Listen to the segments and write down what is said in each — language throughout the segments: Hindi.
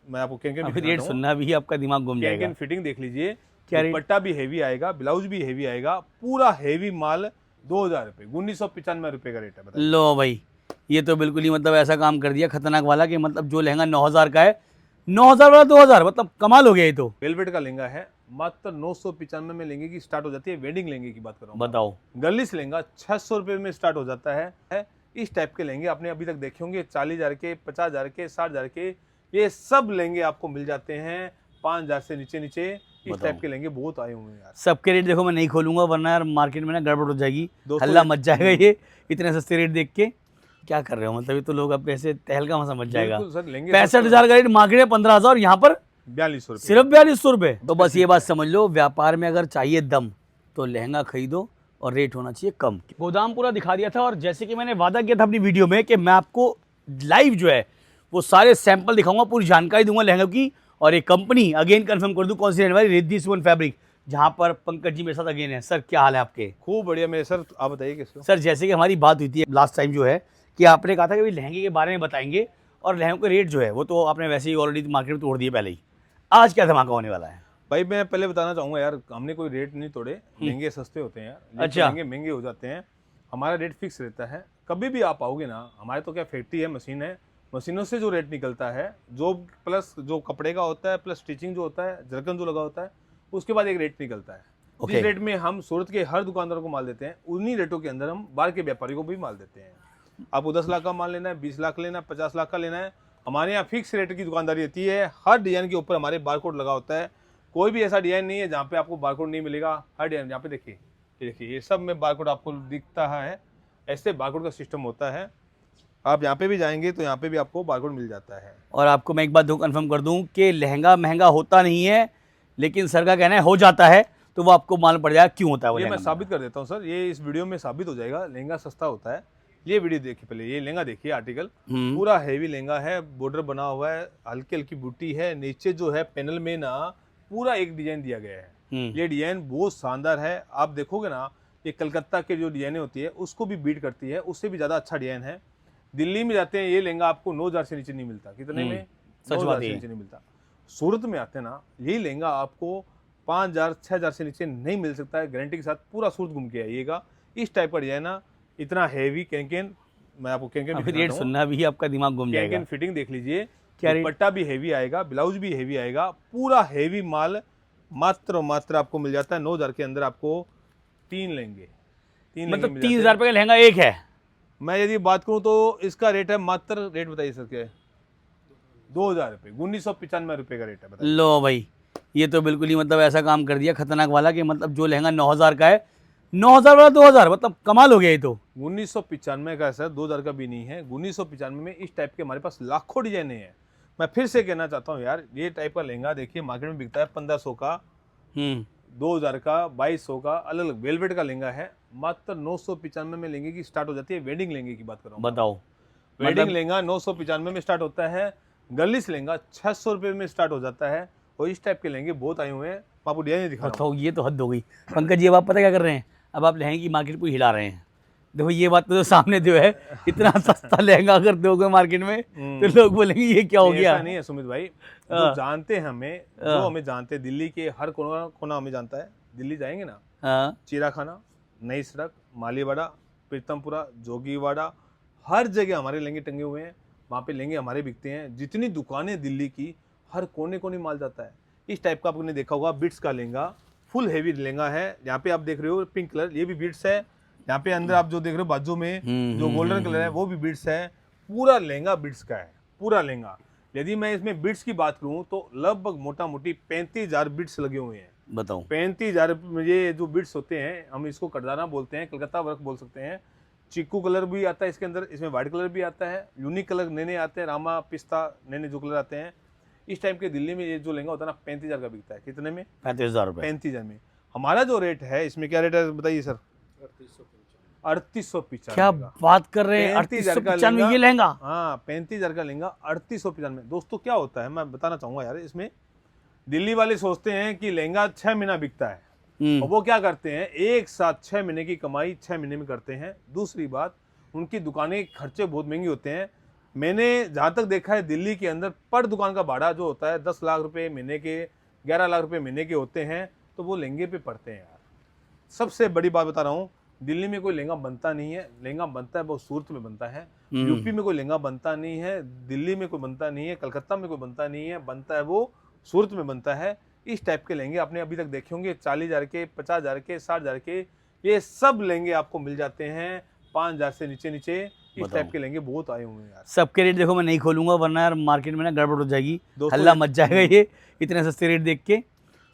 मैं आपको कैन अभी रेट सुनना भी आपका दिमाग घूम जाएगा। कैन फिटिंग देख लीजिए, क्या रेट? दुपट्टा भी हेवी आएगा, ब्लाउज भी हेवी आएगा, पूरा हेवी माल 2000 रुपये, 1995 रुपये का रेट है। बताइए। लो भाई, ये तो बिल्कुल ही मतलब ऐसा काम कर दिया खतरनाक वाला कि मतलब जो लहंगा 9000 का है, 9000 वाला 2000, मतलब कमाल हो गया ये तो। वेलवेट का लहंगा है, मात्र 995 में लेंगे की स्टार्ट हो जाती है। वेडिंग लहंगे की बात कर रहा हूं। बताओ। गर्लिश लहंगा 600 रुपये में स्टार्ट हो जाता है। इस टाइप के लहंगे आपने अभी तक देखे होंगे, 40,000 के, 50,000 के, 60,000 के, ये सब लहंगे आपको मिल जाते हैं 5,000 से नीचे नीचे। इस टाइप के लहंगे बहुत आए हुए हैं यार। सबके रेट देखो मैं नहीं खोलूंगा, वरना यार मार्केट में ना गड़बड़ हो जाएगी, दोस्तों हल्ला मच जाएगा। ये इतने सस्ते रेट देख के क्या कर रहे हो, मतलब ये तो लोग अब ऐसे तहलका मचा मच जाएगा। बिल्कुल सर, लहंगे 65,000 का रेट मार्केट में 15,000 और यहाँ पर 4200 रुपये, सिर्फ 4200 रुपये। तो बस ये बात समझ लो, व्यापार में अगर चाहिए दम तो लहंगा खरीदो और रेट होना चाहिए कम। गोदाम पूरा दिखा दिया था, और जैसे कि मैंने वादा किया था अपनी वीडियो में कि मैं आपको लाइव जो है वो सारे सैंपल दिखाऊंगा, पूरी जानकारी दूंगा लहंगा की। और एक कंपनी अगेन कंफर्म कर दूं कौन सी रहने वाली, रिद्धि सुमन फैब्रिक, जहां पर पंकज जी मेरे साथ अगेन है। सर क्या हाल है आपके? खूब बढ़िया मेरे सर, आप बताइए कैसे हो? सर जैसे कि हमारी बात हुई थी लास्ट टाइम जो है कि आपने कहा था कि लहंगे के बारे में बताएंगे, और लहंगे का रेट जो है वो तो आपने वैसे ही ऑलरेडी मार्केट में तोड़ दिए पहले ही। आज क्या धमाका होने वाला है? भाई मैं पहले बताना चाहूंगा यार, हमने कोई रेट नहीं तोड़े, लहंगे सस्ते होते हैं यार। अच्छा। लहंगे महंगे हो जाते हैं, हमारा रेट फिक्स रहता है। कभी भी आप आओगे ना, हमारे तो क्या फैक्ट्री है, मशीन है, मशीनों से जो रेट निकलता है, जो प्लस जो कपड़े का होता है, प्लस स्टिचिंग जो होता है, जरकन जो लगा होता है, उसके बाद एक रेट निकलता है। जिस रेट में हम सूरत के हर दुकानदारों को माल देते हैं, उन्हीं रेटों के अंदर हम बाहर के व्यापारियों को भी माल देते हैं। आपको 10 लाख का माल लेना है, 20 लाख लेना है, 50 लाख का लेना है, हमारे यहाँ फिक्स रेट की दुकानदारी रहती है। हर डिजाइन के ऊपर हमारे बारकोड लगा होता है। कोई भी ऐसा डिजाइन नहीं है जहाँ पे आपको बारकोड नहीं मिलेगा। हर डिजाइन, यहाँ पे देखिए, ये देखिए, ये सब में बारकोड आपको दिखता है। ऐसे बारकोड का सिस्टम होता है। आप यहाँ पे भी जाएंगे तो यहाँ पे भी आपको बारकोड मिल जाता है। और आपको मैं एक बात कंफर्म कर दूं कि लहंगा महंगा होता नहीं है, लेकिन सर का कहना है हो जाता है, तो वो आपको मालूम पड़ जाएगा क्यों होता है वो। ये मैं साबित कर देता हूँ सर, ये इस वीडियो में साबित हो जाएगा लहंगा सस्ता होता है। ये वीडियो देखिए पहले, ये लहंगा देखिए, आर्टिकल पूरा हेवी लहंगा है, बॉर्डर बना हुआ है, हल्की हल्की बूटी है, नीचे जो है पैनल में ना पूरा एक डिजाइन दिया गया है। ये डिजाइन बहुत शानदार है। आप देखोगे ना, ये कलकत्ता के जो डिजाइने होती है उसको भी बीट करती है, उससे भी ज्यादा अच्छा डिजाइन है। दिल्ली में जाते हैं ये लहंगा आपको 9,000 से नीचे नहीं मिलता। कितने में? 9,000 से नीचे नहीं मिलता। सूरत में आते हैं ना, यही लहंगा आपको 5,000 6,000 से नीचे नहीं मिल सकता है, गारंटी के साथ। पूरा सूरत घूम के आइएगा। इस टाइप का डिजाइन ना, इतना हैवी कैन, मैं आपको कैन रेट सुनना भी आपका दिमाग घूम जाएगा। कैन फिटिंग देख लीजिए, क्या दुपट्टा भी हेवी आएगा, ब्लाउज भी हेवी आएगा, पूरा हेवी माल मात्र आपको मिल जाता है 9,000 के अंदर। आपको 3 लेंगे, 3 मतलब 3,000 रुपये का लहंगा एक है। मैं यदि बात करूं तो इसका रेट है मात्र, रेट बताइए सर क्या है? 2,000 रुपये, 1995 रुपये का रेट है। बताइए। लो भाई, ये तो बिल्कुल ही मतलब ऐसा काम कर दिया खतरनाक वाला कि मतलब जो लहंगा 9000 का है, 9000 वाला 2000, मतलब कमाल हो गया ये तो। 1995 का है सर, 2000 का भी नहीं है। 1995 में इस टाइप के हमारे पास लाखों डिजाइने हैं। मैं फिर से कहना चाहता हूँ यार, ये टाइप का लहंगा देखिए मार्केट में बिकता है 1500 का, 2000 का, 2200 का, अलग अलग वेलवेट का लहंगा है। मात्र 995 में लहंगे की स्टार्ट हो जाती है। वेडिंग लहंगे की बात कर रहा हूँ। बताओ। वेडिंग लहंगा 995 में स्टार्ट होता है। गर्लिश लहंगा 600 रुपये में स्टार्ट हो जाता है। और इस टाइप के लहंगे बहुत आए हुए हैं, आपको डिजाइन दिखा रहा हूं। ये तो हद हो गई पंकज जी। अब आप पता क्या कर रहे हैं, अब आप लहंगे की मार्केट को हिला रहे हैं। देखो ये बात तो सामने जो है, इतना सस्ता लहंगा अगर दोगे मार्केट में तो लोग बोलेंगे ये क्या हो गया। ऐसा नहीं है सुमित भाई, जो जानते हैं हमें, जो हमें जानते हैं, दिल्ली के हर कोना हमें जानता है। दिल्ली जाएंगे ना, चिड़ियाखाना, नई सड़क, मालीवाड़ा, प्रीतमपुरा, जोगीवाड़ा, हर जगह हमारे लहंगे टंगे हुए हैं। वहाँ पे लहंगे हमारे बिकते हैं। जितनी दुकानें दिल्ली की, हर कोने कोने माल जाता है। इस टाइप का आपने देखा होगा, बिट्स का लहंगा, फुल हेवी लहंगा है। यहाँ पे आप देख रहे हो पिंक कलर, ये भी बिट्स है। यहाँ पे अंदर आप जो देख रहे हो बाजू में जो गोल्डन कलर है, वो भी बिट्स है। पूरा लहंगा बिट्स का है, पूरा लहंगा। यदि मैं इसमें बिट्स की बात करूँ तो लगभग मोटा मोटी 35,000 बिट्स लगे हुए हैं। बताओ। 35,000 ये जो बिट्स होते हैं, हम इसको कटदाना बोलते हैं, कलकत्ता वर्क बोल सकते हैं। चीकू कलर भी आता है इसके अंदर, इसमें व्हाइट कलर भी आता है, यूनिक कलर नए नए आते हैं, रामा पिस्ता नए जो कलर आते हैं। इस टाइम के दिल्ली में ये जो लहंगा होता है ना, 35,000 का बिकता है। कितने में? 35,000 रुपये। 35,000 में। हमारा जो रेट है, इसमें क्या रेट है बताइए सर? 3895। क्या बात कर रहे हैं, 3895 ये लहंगा? हाँ, 35,000 का लहंगा 3895। दोस्तों क्या होता है, मैं बताना चाहूंगा यार, इसमें दिल्ली वाले सोचते हैं कि लहंगा 6 महीना बिकता है, और वो क्या करते हैं, एक साथ 6 महीने की कमाई 6 महीने में करते हैं। दूसरी बात, उनकी दुकानें खर्चे बहुत महंगी होते हैं। मैंने जहाँ तक देखा है दिल्ली के अंदर पर दुकान का भाड़ा जो होता है 10 लाख रुपए महीने के, 11 लाख रुपए महीने के होते हैं, तो वो लहंगे पे पड़ते हैं यार। सबसे बड़ी बात बता रहा हूँ, दिल्ली में कोई लहंगा बनता नहीं है, लहंगा बनता है वो सूरत में बनता है, यूपी में कोई लहंगा बनता नहीं है, दिल्ली में कोई बनता नहीं है, कलकत्ता में कोई बनता नहीं है, बनता है वो सूरत में बनता है। इस टाइप के लहंगे आपने अभी तक देखे होंगे, 40,000 के, 50,000 के, 60,000 के, ये सब लहंगे आपको मिल जाते हैं 5,000 से नीचे नीचे। इस टाइप के लहंगे बहुत आए हुए हैं यार। सबके रेट देखो मैं नहीं खोलूंगा, वरना यार मार्केट में ना गड़बड़ हो जाएगी, दोस्तों, हल्ला मच जाएगा ये इतने सस्ते रेट देख के।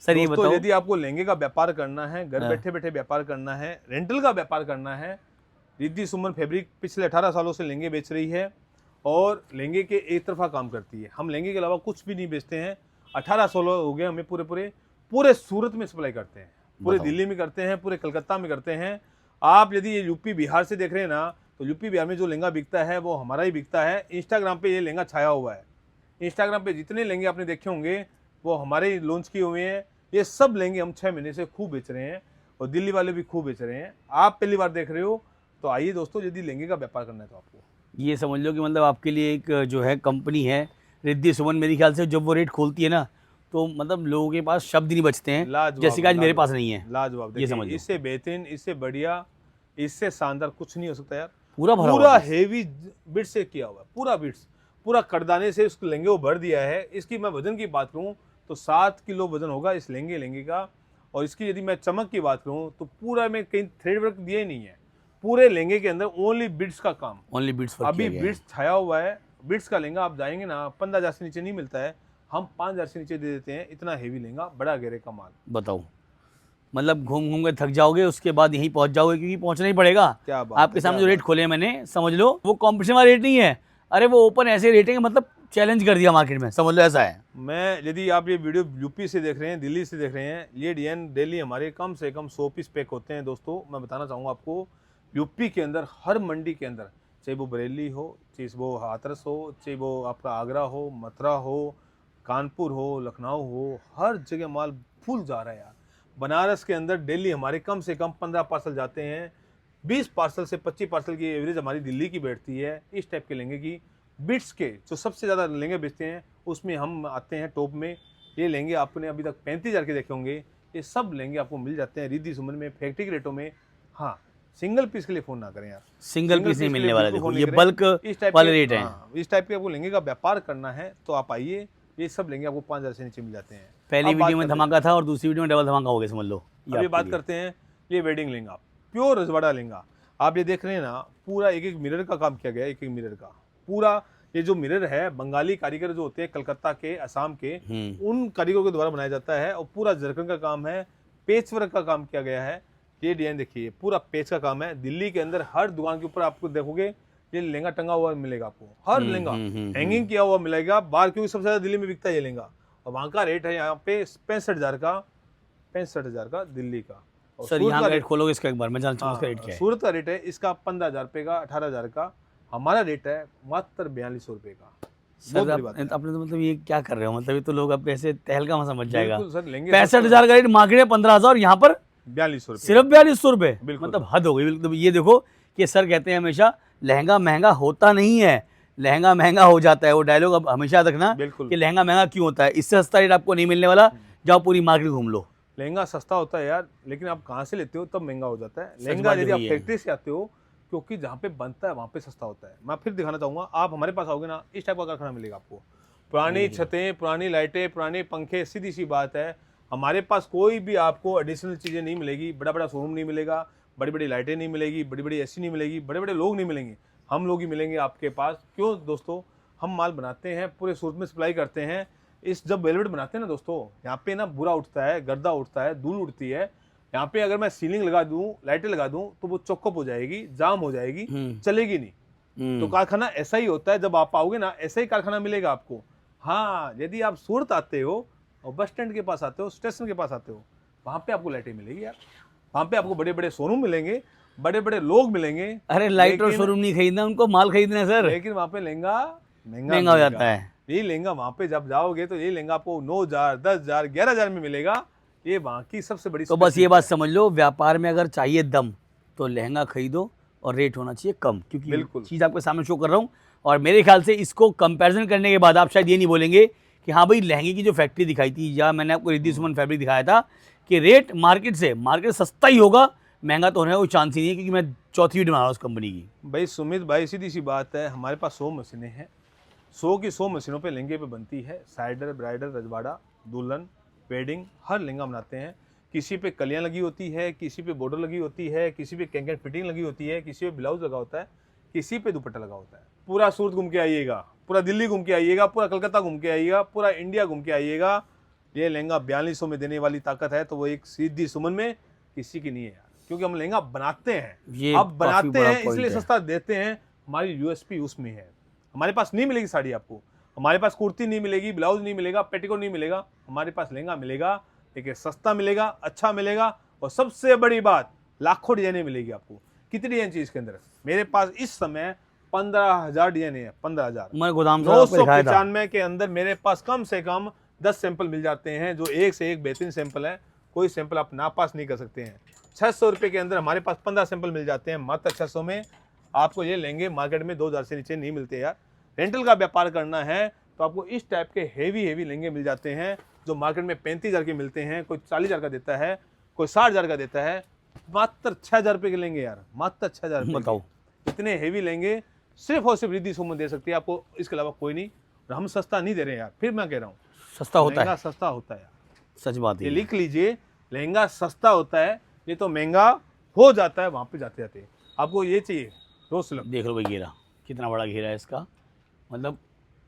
सर ये बताओ, यदि आपको लहंगे का व्यापार करना है, घर बैठे बैठे व्यापार करना है, रेंटल का व्यापार करना है, रिद्धि सुमन फैब्रिक पिछले 18 सालों से लहंगे बेच रही है और लहंगे के एक तरफा काम करती है। हम लहंगे के अलावा कुछ भी नहीं बेचते हैं। 18 साल हो गए हमें, पूरे सूरत में सप्लाई करते हैं, पूरे दिल्ली में करते हैं, पूरे कलकत्ता में करते हैं। आप यदि ये यूपी बिहार से देख रहे हैं ना, तो यूपी बिहार में जो लहंगा बिकता है वो हमारा ही बिकता है। इंस्टाग्राम पे ये लहंगा छाया हुआ है, इंस्टाग्राम पे जितने लहंगे आपने देखे होंगे वो हमारे ही लॉन्च किए हुए हैं। ये सब लहंगे हम 6 महीने से खूब बेच रहे हैं और दिल्ली वाले भी खूब बेच रहे हैं। आप पहली बार देख रहे हो तो आइए दोस्तों, यदि लहंगे का व्यापार करना है तो आपको ये समझ लो कि मतलब आपके लिए एक जो है कंपनी है रिद्धि सुमन, मेरे ख्याल से जब वो रेट खोलती है ना, तो मतलब लोगों के पास शब्द नहीं बचते हैं, जैसे कि आज मेरे पास नहीं है। लाजवाब, ये समझ लो, इससे बेहतरीन, इससे बढ़िया, इससे शानदार कुछ नहीं हो सकता यार। पूरा भरा पूरा हुआ हेवी बिट्स से किया हुआ है, पूरा बिट्स, पूरा करदाने से उस लहंगे को भर दिया है। इसकी मैं वजन की बात करूं तो 7 किलो वजन होगा इस लहंगे का। और इसकी यदि मैं चमक की बात करूं तो पूरा में कहीं थ्रेड वर्क दिया ही नहीं है, पूरे लहंगे के अंदर ओनली बिट्स का काम, ओनली बिट्स। अभी बिट्स छाया हुआ है। बिट्स का लहंगा आप जाएंगे ना 15,000 से नीचे नहीं मिलता है, हम 5,000 से नीचे दे देते हैं। इतना हेवी लहंगा, बड़ा घेरे का माल। बताओ, मतलब घूम घूम के थक जाओगे, उसके बाद यहीं पहुंच जाओगे, क्योंकि पहुंचना ही पड़ेगा। क्या बात आपके है, सामने क्या जो रेट खोले हैं मैंने, समझ लो वो कॉम्पिटिशन वाला रेट नहीं है, अरे वो ओपन ऐसे रेट है कि मतलब चैलेंज कर दिया मार्केट में, समझ लो ऐसा है। मैं यदि आप ये वीडियो यूपी से देख रहे हैं, दिल्ली से देख रहे हैं, ये डिजाइन डेली हमारे कम से कम 100 पीस पैक होते हैं। दोस्तों मैं बताना चाहूँगा आपको, यूपी के अंदर हर मंडी के अंदर, चाहे वो बरेली हो, चाहे वो हाथरस हो, चाहे वो आपका आगरा हो, मथुरा हो, कानपुर हो, लखनऊ हो, हर जगह माल फुल जा रहा है यार। बनारस के अंदर डेली हमारे कम से कम 15 पार्सल जाते हैं, 20 पार्सल से 25 पार्सल की एवरेज हमारी दिल्ली की बैठती है। इस टाइप के लहंगे की बिट्स के जो सबसे ज़्यादा लहंगे बेचते हैं उसमें हम आते हैं टॉप में। ये लहंगे आपने अभी तक 35,000 के देखे होंगे, ये सब लहंगे आपको मिल जाते हैं रिद्धि सुमन में फैक्ट्री के रेटों में। हाँ, सिंगल पीस के लिए फ़ोन ना करें यार, सिंगल पीस नहीं मिलने वाला, देखो ये बल्क वाले रेट है। इस टाइप के आपको लहंगे का व्यापार करना है तो आप आइए, ये सब लहंगे आपको 5,000 से नीचे मिल जाते हैं। पहली वीडियो में धमाका था और दूसरी वीडियो में डबल धमाका हो गया, समझ लो। अभी बात करते हैं ये वेडिंग लहंगा, प्योर रजवाड़ा लहंगा। आप ये देख रहे हैं ना, पूरा एक एक मिरर का काम किया गया है, एक एक मिरर का पूरा। ये जो मिरर है बंगाली कारीगर जो होते हैं कलकत्ता के, असम के, उन कारीगरों के द्वारा बनाया जाता है और पूरा जरकन का काम है, पेच वर्क का काम किया गया है। ये डिजाइन देखिए, पूरा पेच का काम है। दिल्ली के अंदर हर दुकान के ऊपर आपको देखोगे ये लहंगा टंगा हुआ मिलेगा आपको, हर लहंगा हैंगिंग किया हुआ मिलेगा बाहर, क्योंकि सबसे ज्यादा दिल्ली में बिकता है ये लहंगा। और वहाँ का रेट है यहाँ पे 65,000 का, 65,000 का दिल्ली का। और सर यहाँ का रेट खोलोगे इसका एक बार, मैं जानना चाहूँ इसका रेट क्या है। सूरत का रेट है इसका 15,000 रुपये का, 18,000 का। हमारा रेट है मात्र 4200 रुपये का। सर आपने तो मतलब ये क्या कर रहे हो, मतलब ये तो लोग अब ऐसे तहलका में समझ जाएगा। सर लेंगे 65,000 का रेट, मार्केट में 15,000, यहाँ पर 4200 रुपये, सिर्फ 4200 रुपये, बिल्कुल मतलब हद हो गई। बिल्कुल ये देखो कि सर कहते हैं हमेशा लहंगा महंगा होता नहीं है, लहंगा महंगा हो जाता है। वो डायलॉग अब हमेशा रखना कि लहंगा महंगा क्यों होता है, इससे सस्ता रेट आपको नहीं मिलने वाला। जाओ पूरी मार्केट घूम लो। लहंगा सस्ता होता है यार, लेकिन आप कहाँ से लेते हो तब महंगा हो जाता है। लहंगा यदि आप फैक्ट्री से आते हो, क्योंकि जहाँ पे बनता है वहाँ पे सस्ता होता है। मैं फिर दिखाना चाहूँगा, आप हमारे पास आओगे ना, इस टाइप का कारखाना मिलेगा आपको। पुरानी छतें, पुरानी लाइटें, पुराने पंखे, सीधी सी बात है। हमारे पास कोई भी आपको एडिशनल चीज़ें नहीं मिलेगी, बड़ा बड़ा शोरूम नहीं मिलेगा, बड़ी बड़ी लाइटें नहीं मिलेगी, बड़ी बड़ी एसी नहीं मिलेगी, बड़े बड़े लोग नहीं मिलेंगे, हम लोग ही मिलेंगे आपके पास। क्यों दोस्तों, हम माल बनाते हैं, पूरे सूरत में सप्लाई करते हैं। इस जब वेलवेट बनाते हैं ना दोस्तों, यहाँ पे ना बुरा उठता है, गर्दा उठता है, धूल उठती है। यहाँ पे अगर मैं सीलिंग लगा दूं, लाइटें लगा दूं, तो वो चौकअप हो जाएगी, जाम हो जाएगी, चलेगी नहीं। तो कारखाना ऐसा ही होता है, जब आप आओगे ना ऐसा ही कारखाना मिलेगा आपको। हाँ, यदि आप सूरत आते हो और बस स्टैंड के पास आते हो, स्टेशन के पास आते हो, वहाँ पे आपको लाइटें मिलेगी यार, वहाँ पे आपको बड़े बड़े शोरूम मिलेंगे, बड़े बड़े लोग मिलेंगे। अरे लाइट और शोरूम नहीं खरीदना, उनको माल खरीदना है सर। लेकिन वहाँ पे लहंगा महंगा हो जाता है। ये लहंगा वहाँ पे जब जाओगे तो ये लहंगा आपको 9,000, 10,000, 11,000 में मिलेगा। ये वहाँ की सबसे बड़ी। तो बस ये बात समझ लो, व्यापार में अगर चाहिए दम तो लहंगा खरीदो और रेट होना चाहिए कम, क्योंकि चीज़ आपके सामने शो कर रहा हूँ। और मेरे ख्याल से इसको कंपैरिजन करने के बाद आप शायद ये नहीं बोलेंगे कि हाँ भाई लहंगे की जो फैक्ट्री दिखाई थी या मैंने आपको रिद्धि सुमन फैब्रिक दिखाया था कि रेट मार्केट सस्ता ही होगा, महंगा तो होने का कोई चांस ही नहीं है, क्योंकि मैं चौथी वीडियो बना रहा हूँ उस कंपनी की। भाई सुमित भाई सीधी सी बात है, हमारे पास 100 मशीनें हैं, 100 की 100 मशीनों पे लहंगे पे बनती है। साइडर, ब्राइडल, रजवाड़ा, दुल्हन, वेडिंग, हर लहंगा बनाते हैं। किसी पे कलियां लगी होती है, किसी पे बॉर्डर लगी होती है, किसी पे कैंकेट फिटिंग लगी होती है, किसी पे ब्लाउज लगा होता है, किसी पे दुपट्टा लगा होता है। पूरा सूरत घूम के आइएगा, पूरा दिल्ली घूम के आइएगा, पूरा कलकत्ता घूम के आइएगा, पूरा इंडिया घूम के आइएगा। ये लहंगा 4200 में देने वाली ताकत है तो वो एक रिद्धि सुमन में किसी की नहीं है यार, क्योंकि हम लहंगा बनाते हैं। अब बनाते हैं इसलिए सस्ता देते हैं, हमारी यूएसपी उसमें है। हमारे पास नहीं मिलेगी साड़ी आपको, हमारे पास कुर्ती नहीं मिलेगी, ब्लाउज नहीं मिलेगा, पेटीकोट नहीं मिलेगा, हमारे पास लहंगा मिलेगा, लेकिन सस्ता मिलेगा, अच्छा मिलेगा, और सबसे बड़ी बात लाखों डिजाइने मिलेगी आपको। कितनी डिजाइन चाहिए इसके अंदर? मेरे पास इस समय 15,000 डिजाइने हैं, 15,000। मैं गोदाम 995 के अंदर मेरे पास कम से कम 10 सैंपल मिल जाते हैं, जो एक से एक बेहतरीन सैंपल है। कोई सैंपल आप नापास नहीं कर सकते हैं। 600 रुपये के अंदर हमारे पास 15 सैंपल मिल जाते हैं, मात्र 600 में। आपको ये लेंगे मार्केट में 2000 से नीचे नहीं मिलते यार। रेंटल का व्यापार करना है तो आपको इस टाइप के हेवी लहंगे मिल जाते हैं, जो मार्केट में 35,000 के मिलते हैं, कोई 40,000 का देता है, कोई 60,000 का देता है। मात्र 6,000 रुपये के लेंगे यार, मात्र 6,000 बताओ। इतने हेवी लेंगे सिर्फ और सिर्फ रिद्धि सुमन दे सकती है आपको, इसके अलावा कोई नहीं। और हम सस्ता नहीं दे रहे यार, फिर मैं कह रहा हूँ सस्ता होता है, सस्ता होता है यार, सच बात है। ये लिख लीजिए, लहंगा सस्ता होता है, ये तो महंगा हो जाता है वहाँ पे जाते जाते। आपको ये चाहिए रोज सिल्क, देख लो भाई घेरा कितना बड़ा घेरा है इसका, मतलब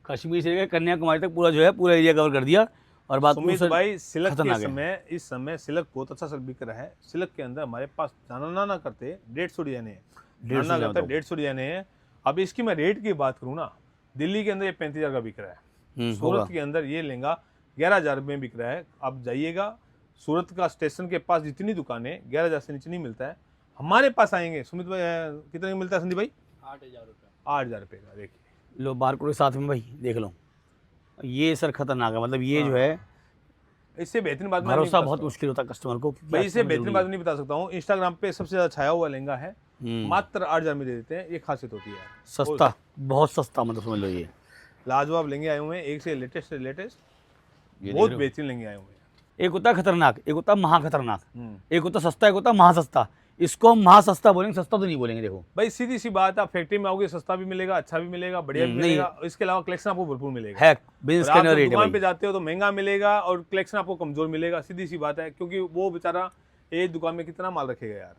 कश्मीर से लेकर कन्याकुमारी तक पूरा जो है पूरा एरिया कवर कर दिया। और बात सुमित भाई सिल्क के समय, इस समय सिल्क बहुत अच्छा सिल्क बिक रहा है। सिल्क के अंदर हमारे पास ना करते 150 डिजाइने हैं, 150 डिजाइने हैं। अब इसकी मैं रेट की बात करूँ ना, दिल्ली के अंदर ये 35,000 का बिक रहा है, सूरत के अंदर ये लहंगा 11,000 में बिक रहा है। आप जाइएगा सूरत का स्टेशन के पास जितनी दुकानें 11,000 से नीचे नहीं मिलता है, हमारे पास आएंगे। सुमित भाई कितने का मिलता है संदीप भाई? 8,000 रुपये। 8,000 रुपये का। देखिए लो बारकोड के साथ में भाई देख लो, ये सर खतरनाक है। मतलब ये जो है इससे बेहतरीन बात भरोसा बहुत मुश्किल होता है कस्टमर को। भाई इससे बेहतरीन बात नहीं बता सकता हूँ। इंस्टाग्राम पे सबसे ज्यादा छाया हुआ लहंगा है, मात्र 8,000 में दे देते हैं। ये खासियत होती है, सस्ता, बहुत सस्ता, मतलब समझ लो। ये लाजवाब लहंगे आए हुए हैं, एक से लेटेस्ट बहुत बेहतरीन लहंगे आए हुए हैं। एक होता है खतरनाक, एक होता है महा खतरनाक, एक होता है सस्ता, एक होता है महासस्ता। इसको हम महासस्ता बोलेंगे, सस्ता तो नहीं बोलेंगे। देखो भाई सीधी सी बात, आप फैक्ट्री में आओगे सस्ता भी मिलेगा, अच्छा भी मिलेगा, बढ़िया भी मिलेगा। इसके अलावा कलेक्शन आपको भरपूर मिलेगा है। बिजनेस का रेट है, दुकान पे जाते हो तो महंगा मिलेगा और कलेक्शन आपको कमजोर मिलेगा। सीधी सी बात है, क्योंकि वो बेचारा एक दुकान में कितना माल रखेगा यार।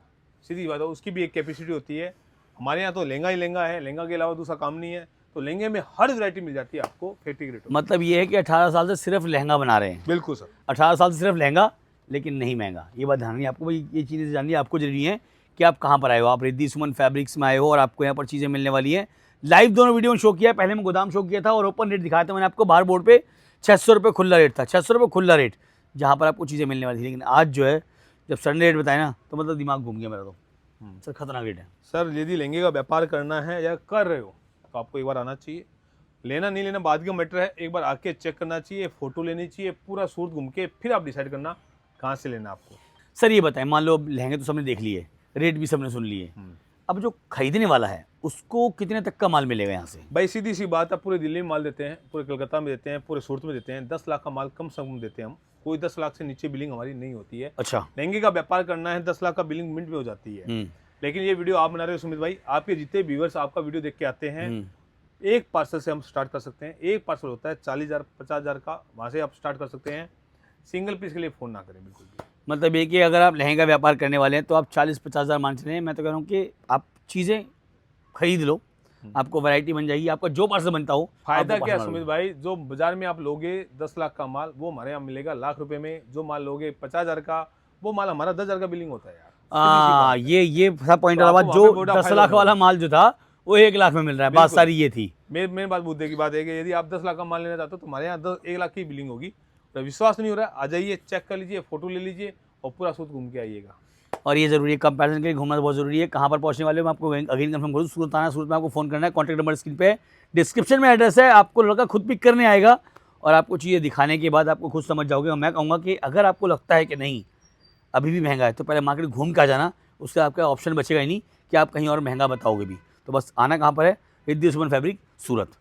सीधी बात है, उसकी भी एक कैपेसिटी होती है। हमारे यहाँ तो लहंगा ही लहंगा है, लहंगा के अलावा दूसरा काम नहीं है। तो लहंगे में हर वैरायटी मिल जाती है आपको फैक्ट्री के रेट। मतलब ये है कि 18 साल से सिर्फ लहंगा बना रहे हैं। बिल्कुल सर, 18 साल से सिर्फ लहंगा, लेकिन नहीं महंगा। ये बात ध्यान नहीं आपको भाई, ये चीज़ें जाननी आपको जरूरी है कि आप कहाँ पर आए हो। आप रिद्धि सुमन फैब्रिक्स में आए हो और आपको यहाँ पर चीज़ें मिलने वाली हैं। लाइव दोनों वीडियो में शो किया है, पहले मैं गोदाम शो किया था और ओपन रेट दिखाया था मैंने आपको। बाहर बोर्ड पे 600 रुपये खुला रेट था, 600 रुपये खुला रेट, जहाँ पर आपको चीज़ें मिलने वाली थी। लेकिन आज जो है जब सडन रेट बताया ना, तो मतलब दिमाग घूम गया मेरा। तो सर खतरनाक रेट है सर। यदि लहंगे का व्यापार करना है या कर रहे हो तो आपको एक बार आना चाहिए। लेना नहीं लेना बाद का मैटर है, एक बार आके चेक करना चाहिए, फोटो लेनी चाहिए, पूरा सूट घूम के फिर आप डिसाइड करना कहाँ से लेना आपको। सर ये बताएं, मान लो लहंगे तो सबने देख लिए, रेट भी सबने सुन लिए, अब जो खरीदने वाला है उसको कितने तक का माल मिलेगा यहाँ से? भाई सीधी सी बात है, पूरे दिल्ली में माल देते हैं, पूरे कलकत्ता में देते हैं, पूरे सूरत में देते हैं। 10 लाख का माल कम से कम देते हैं हम। कोई 10 लाख से नीचे बिलिंग हमारी नहीं होती है। अच्छा, लहंगे का व्यापार करना है, 10 लाख का बिलिंग मिनट में हो जाती है। लेकिन ये वीडियो आप बना रहे हो सुमित भाई, आपके जितने व्यूअर्स आपका वीडियो देख के आते हैं, एक पार्सल से हम स्टार्ट कर सकते हैं। एक पार्सल होता है 40,000 50,000 का, वहाँ से आप स्टार्ट कर सकते हैं। सिंगल पीस के लिए फ़ोन ना करें बिल्कुल भी। मतलब ये कि अगर आप लहंगा व्यापार करने वाले हैं तो आप 40-50 हज़ार मान चलें। मैं तो कह रहा हूँ कि आप चीज़ें खरीद लो, आपको वैरायटी बन जाएगी, आपका जो पार्सल बनता हो। फायदा क्या सुमित भाई, जो बाजार में आप लोगे 10 लाख का माल, वो हमारे यहाँ मिलेगा लाख रुपए में। जो माल लोगे 50,000 का, वो माल हमारा 10,000 का बिलिंग होता है यार। ये पॉइंट वाला बात, जो 10 लाख वाला माल जो था वो 1 लाख में मिल रहा है। बात सारी ये थी। मेरे बात मुद्दे की बात है कि यदि आप 10 लाख का माल लेना चाहते हो तो हमारे यहाँ 1 लाख की बिलिंग होगी। तो विश्वास नहीं हो रहा है, आ जाइए, चेक कर लीजिए, फोटो ले लीजिए और पूरा सूट घूम के आइएगा। और ये जरूरी है, कंपैरिजन के लिए घूमना बहुत जरूरी है। कहाँ पर पहुंचने वाले हो मैं आपको अगेन कंफर्म करूँ, सूरत आना, सूरत में आपको फोन करना है। कॉन्टैक्ट नंबर स्क्रीन पे है, डिस्क्रिप्शन में एड्रेस है। आपको लड़का खुद पिक करने आएगा और आपको चीज़ें दिखाने के बाद आपको खुद समझ जाओगे। और मैं कहूँगा कि अगर आपको लगता है कि नहीं अभी भी महंगा है, तो पहले मार्केट घूम के आ जाना, उससे आपका ऑप्शन बचेगा ही नहीं कि आप कहीं और महंगा बताओगे भी। तो बस आना कहाँ पर है, रिद्धि सुमन फैब्रिक सूरत।